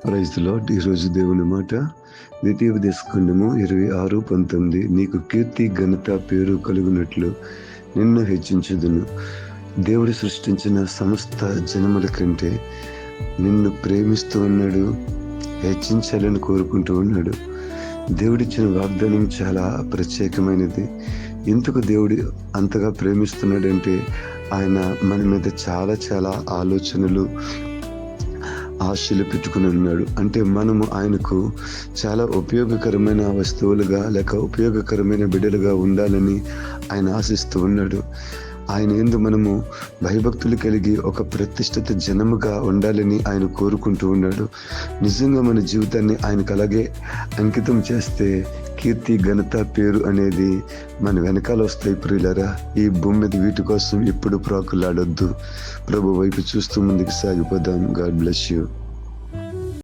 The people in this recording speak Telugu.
Praise the lord. ఈరోజు దేవుని మాట ద్వితీయోపదేశకాండము 26:19. నీకు కీర్తి ఘనత పేరు కలుగునట్లు నిన్ను హెచ్చించుదును. దేవుడు సృష్టించిన సమస్త జనముల కంటే నిన్ను ప్రేమిస్తూ ఉన్నాడు, హెచ్చించాలని కోరుకుంటూ ఉన్నాడు. దేవుడిచ్చిన వాగ్దానం చాలా ప్రత్యేకమైనది. ఎందుకు దేవుడు అంతగా ప్రేమిస్తున్నాడంటే ఆయన మన మీద చాలా చాలా ఆలోచనలు, ఆశలు పెట్టుకుని ఉన్నాడు. అంటే మనము ఆయనకు చాలా ఉపయోగకరమైన వస్తువులుగా లేక ఉపయోగకరమైన బిడ్డలుగా ఉండాలని ఆయన ఆశిస్తూ ఉన్నాడు. ఆయన యందు మనము భయభక్తులు కలిగి ఒక ప్రతిష్ఠిత జనముగా ఉండాలని ఆయన కోరుకుంటూ ఉన్నాడు. నిజంగా మన జీవితాన్ని ఆయనకు అలాగే అంకితం చేస్తే కీర్తి ఘనత పేరు అనేది మన వెనకాల వస్తాయి. ప్రియులారా, ఈ భూమి మీద వీటి కోసం ఎప్పుడు ప్రాకులాడొద్దు. ప్రభు వైపు చూస్తూ ముందుకు సాగిపోదాం. God bless you.